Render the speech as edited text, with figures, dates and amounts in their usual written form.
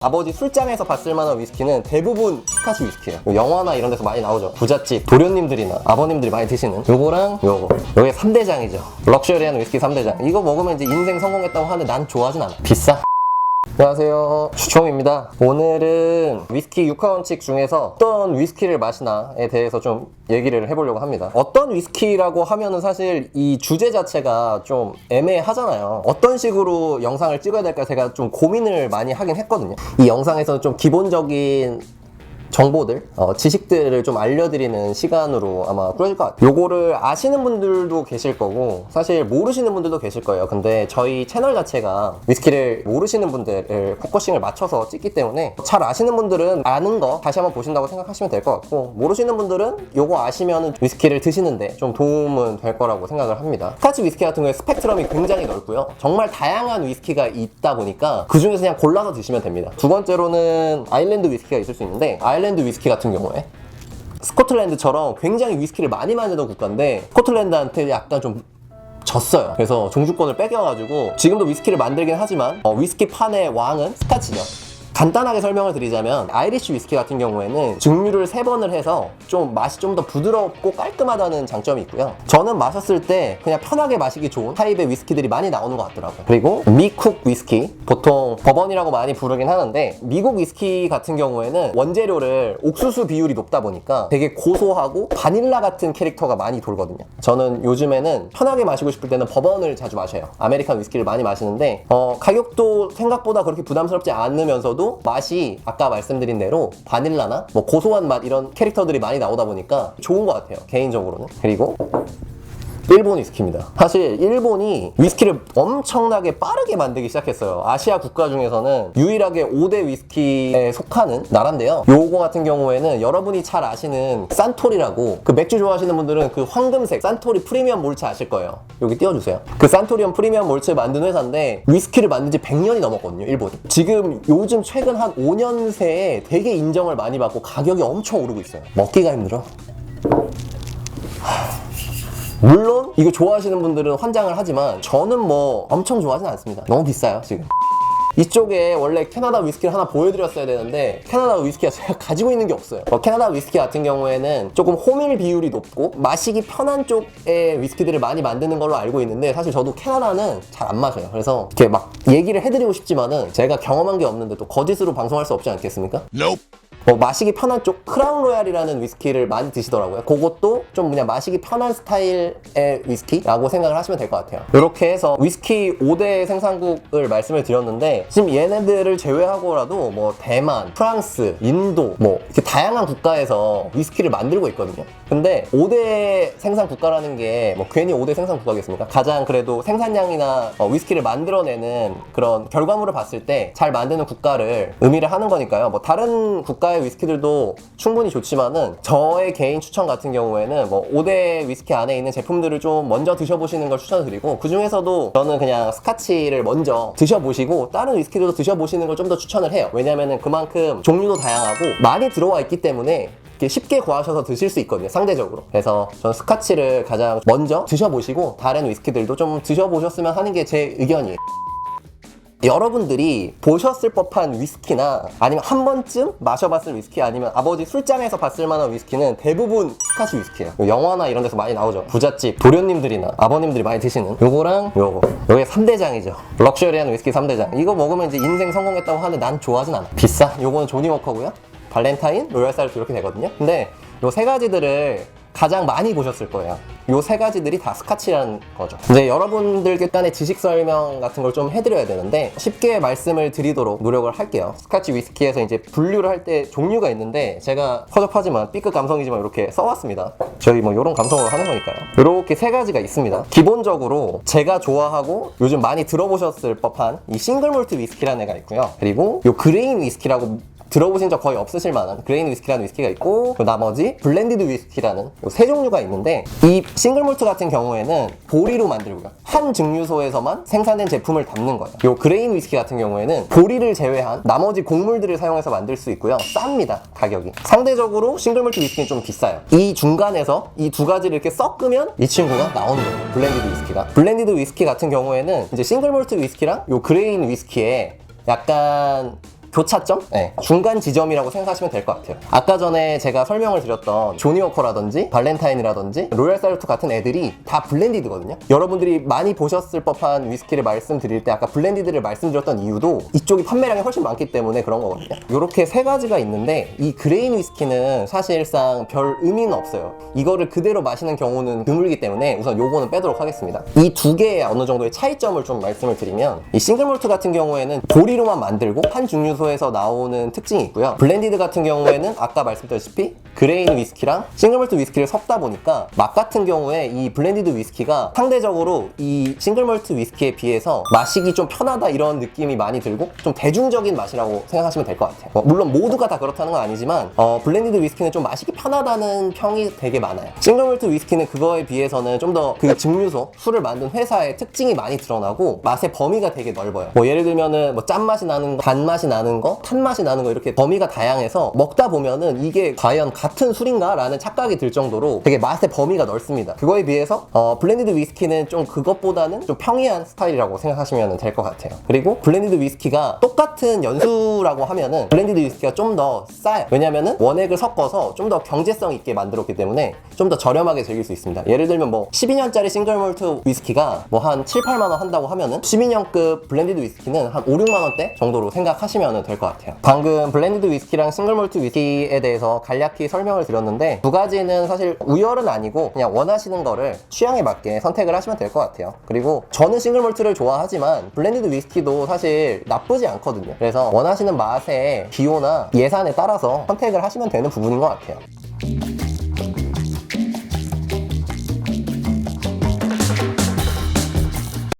아버지 술장에서 봤을 만한 위스키는 대부분 스카치 위스키예요. 영화나 이런 데서 많이 나오죠. 부잣집 도련님들이나 아버님들이 많이 드시는 요거랑 요거. 요게 3대장이죠. 럭셔리한 위스키 3대장. 이거 먹으면 이제 인생 성공했다고 하는데 난 좋아하진 않아. 비싸. 안녕하세요, 주총입니다. 오늘은 위스키 6하원칙 중에서 어떤 위스키를 마시나에 대해서 좀 얘기를 해보려고 합니다. 어떤 위스키라고 하면은 사실 이 주제 자체가 좀 애매하잖아요. 어떤 식으로 영상을 찍어야 될까 제가 좀 고민을 많이 하긴 했거든요. 이 영상에서는 좀 기본적인 정보들, 지식들을 좀 알려드리는 시간으로 아마 꾸려질 것 같아요. 요거를 아시는 분들도 계실 거고 사실 모르시는 분들도 계실 거예요. 근데 저희 채널 자체가 위스키를 모르시는 분들을 포커싱을 맞춰서 찍기 때문에 잘 아시는 분들은 아는 거 다시 한번 보신다고 생각하시면 될 것 같고, 모르시는 분들은 요거 아시면 위스키를 드시는데 좀 도움은 될 거라고 생각을 합니다. 스카치 위스키 같은 경우에 스펙트럼이 굉장히 넓고요. 정말 다양한 위스키가 있다 보니까 그 중에서 그냥 골라서 드시면 됩니다. 두 번째로는 아일랜드 위스키가 있을 수 있는데, 아일랜드 위스키 같은 경우에 스코틀랜드처럼 굉장히 위스키를 많이 만드는 국가인데 스코틀랜드한테 약간 좀 졌어요. 그래서 종주권을 뺏겨가지고 지금도 위스키를 만들긴 하지만 위스키 판의 왕은 스카치죠. 간단하게 설명을 드리자면 아이리쉬 위스키 같은 경우에는 증류를 3번을 해서 좀 맛이 좀 더 부드럽고 깔끔하다는 장점이 있고요. 저는 마셨을 때 그냥 편하게 마시기 좋은 타입의 위스키들이 많이 나오는 것 같더라고요. 그리고 미쿡 위스키, 보통 버번이라고 많이 부르긴 하는데 미국 위스키 같은 경우에는 원재료를 옥수수 비율이 높다 보니까 되게 고소하고 바닐라 같은 캐릭터가 많이 돌거든요. 저는 요즘에는 편하게 마시고 싶을 때는 버번을 자주 마셔요. 아메리칸 위스키를 많이 마시는데 가격도 생각보다 그렇게 부담스럽지 않으면서도 맛이 아까 말씀드린 대로 바닐라나 뭐 고소한 맛 이런 캐릭터들이 많이 나오다 보니까 좋은 것 같아요, 개인적으로는. 그리고 일본 위스키입니다. 사실 일본이 위스키를 엄청나게 빠르게 만들기 시작했어요. 아시아 국가 중에서는 유일하게 5대 위스키에 속하는 나라인데요. 요거 같은 경우에는 여러분이 잘 아시는 산토리라고, 그 맥주 좋아하시는 분들은 그 황금색 산토리 프리미엄 몰츠 아실 거예요. 여기 띄워주세요. 그 산토리움 프리미엄 몰츠 만든 회사인데 위스키를 만든 지 100년이 넘었거든요, 일본이. 지금 요즘 최근 한 5년 새에 되게 인정을 많이 받고 가격이 엄청 오르고 있어요. 먹기가 힘들어. 물론 이거 좋아하시는 분들은 환장을 하지만 저는 뭐 엄청 좋아하진 않습니다. 너무 비싸요, 지금. 이쪽에 원래 캐나다 위스키를 하나 보여드렸어야 되는데 캐나다 위스키가 제가 가지고 있는 게 없어요. 캐나다 위스키 같은 경우에는 조금 호밀 비율이 높고 마시기 편한 쪽의 위스키들을 많이 만드는 걸로 알고 있는데 사실 저도 캐나다는 잘 안 마셔요. 그래서 이렇게 막 얘기를 해드리고 싶지만은 제가 경험한 게 없는데 또 거짓으로 방송할 수 없지 않겠습니까? Nope. 마시기 편한 쪽 크라운 로얄이라는 위스키를 많이 드시더라고요. 그것도 좀 그냥 마시기 편한 스타일의 위스키라고 생각을 하시면 될 것 같아요. 이렇게 해서 위스키 5대 생산국을 말씀을 드렸는데 지금 얘네들을 제외하고라도 뭐 대만, 프랑스, 인도 뭐 이렇게 다양한 국가에서 위스키를 만들고 있거든요. 근데 5대 생산 국가라는 게 뭐 괜히 5대 생산 국가겠습니까? 가장 그래도 생산량이나 위스키를 만들어내는 그런 결과물을 봤을 때 잘 만드는 국가를 의미를 하는 거니까요. 뭐 다른 국가의 위스키들도 충분히 좋지만은 저의 개인 추천 같은 경우에는 뭐 5대 위스키 안에 있는 제품들을 좀 먼저 드셔보시는 걸 추천드리고, 그 중에서도 저는 그냥 스카치를 먼저 드셔보시고 다른 위스키들도 드셔보시는 걸 좀 더 추천을 해요. 왜냐면은 그만큼 종류도 다양하고 많이 들어와 있기 때문에 쉽게 구하셔서 드실 수 있거든요, 상대적으로. 그래서 저는 스카치를 가장 먼저 드셔보시고 다른 위스키들도 좀 드셔보셨으면 하는 게 제 의견이에요. 여러분들이 보셨을 법한 위스키나 아니면 한 번쯤 마셔봤을 위스키, 아니면 아버지 술장에서 봤을 만한 위스키는 대부분 스카치 위스키예요. 영화나 이런 데서 많이 나오죠. 부잣집 도련님들이나 아버님들이 많이 드시는 요거랑 요거. 요게 3대장이죠. 럭셔리한 위스키 3대장. 이거 먹으면 이제 인생 성공했다고 하는데 난 좋아하진 않아. 비싸. 요거는 조니 워커고요. 발렌타인, 로얄 살트 이렇게 되거든요. 근데 요 3가지들을 가장 많이 보셨을 거예요. 요 3가지들이 다 스카치라는 거죠. 이제 여러분들께 간의 지식 설명 같은 걸 좀 해드려야 되는데 쉽게 말씀을 드리도록 노력을 할게요. 스카치 위스키에서 이제 분류를 할 때 종류가 있는데 제가 허접하지만 B급 감성이지만 이렇게 써왔습니다. 저희 뭐 요런 감성으로 하는 거니까요. 이렇게 3가지가 있습니다. 기본적으로 제가 좋아하고 요즘 많이 들어보셨을 법한 이 싱글 몰트 위스키라는 애가 있고요. 그리고 요 그레인 위스키라고 들어보신 적 거의 없으실 만한 그레인 위스키라는 위스키가 있고, 나머지 블렌디드 위스키라는 요 3종류가 있는데, 이 싱글몰트 같은 경우에는 보리로 만들고요. 한 증류소에서만 생산된 제품을 담는 거예요. 요 그레인 위스키 같은 경우에는 보리를 제외한 나머지 곡물들을 사용해서 만들 수 있고요. 쌉니다, 가격이. 상대적으로 싱글몰트 위스키는 좀 비싸요. 이 중간에서 이 2가지를 이렇게 섞으면 이 친구가 나오는 거예요, 블렌디드 위스키가. 블렌디드 위스키 같은 경우에는 이제 싱글몰트 위스키랑 요 그레인 위스키에 약간 교차점? 네, 중간 지점이라고 생각하시면 될 것 같아요. 아까 전에 제가 설명을 드렸던 조니워커라든지 발렌타인이라든지 로얄 살루트 같은 애들이 다 블렌디드거든요. 여러분들이 많이 보셨을 법한 위스키를 말씀드릴 때 아까 블렌디드를 말씀드렸던 이유도 이쪽이 판매량이 훨씬 많기 때문에 그런 거거든요. 이렇게 세 가지가 있는데 이 그레인 위스키는 사실상 별 의미는 없어요. 이거를 그대로 마시는 경우는 드물기 때문에 우선 요거는 빼도록 하겠습니다. 이 두 개의 어느 정도의 차이점을 좀 말씀을 드리면 이 싱글몰트 같은 경우에는 보리로만 만들고 한 증류소에서 나오는 특징이 있고요. 블렌디드 같은 경우에는 아까 말씀드렸다시피 그레인 위스키랑 싱글몰트 위스키를 섞다 보니까 맛 같은 경우에 이 블렌디드 위스키가 상대적으로 이 싱글몰트 위스키에 비해서 마시기 좀 편하다 이런 느낌이 많이 들고 좀 대중적인 맛이라고 생각하시면 될 것 같아요. 물론 모두가 다 그렇다는 건 아니지만 블렌디드 위스키는 좀 마시기 편하다는 평이 되게 많아요. 싱글몰트 위스키는 그거에 비해서는 좀 더 그 증류소, 술을 만든 회사의 특징이 많이 드러나고 맛의 범위가 되게 넓어요. 예를 들면은 짠맛이 나는 거, 단맛이 나는 거, 탄맛이 나는 거 이렇게 범위가 다양해서 먹다 보면은 이게 과연 같은 술인가? 라는 착각이 들 정도로 되게 맛의 범위가 넓습니다. 그거에 비해서 블렌디드 위스키는 좀 그것보다는 좀 평이한 스타일이라고 생각하시면 될 것 같아요. 그리고 블렌디드 위스키가 똑같은 연수라고 하면은 블렌디드 위스키가 좀 더 싸요. 왜냐면은 원액을 섞어서 좀 더 경제성 있게 만들었기 때문에 좀 더 저렴하게 즐길 수 있습니다. 예를 들면 12년짜리 싱글몰트 위스키가 한 7, 8만 원 한다고 하면은 12년급 블렌디드 위스키는 한 5, 6만 원대 정도로 생각하시면 될 것 같아요. 방금 블렌디드 위스키랑 싱글몰트 위스키에 대해서 간략히 설명을 드렸는데 두 가지는 사실 우열은 아니고 그냥 원하시는 거를 취향에 맞게 선택을 하시면 될 것 같아요. 그리고 저는 싱글몰트를 좋아하지만 블렌디드 위스키도 사실 나쁘지 않거든요. 그래서 원하시는 맛의 기호나 예산에 따라서 선택을 하시면 되는 부분인 것 같아요.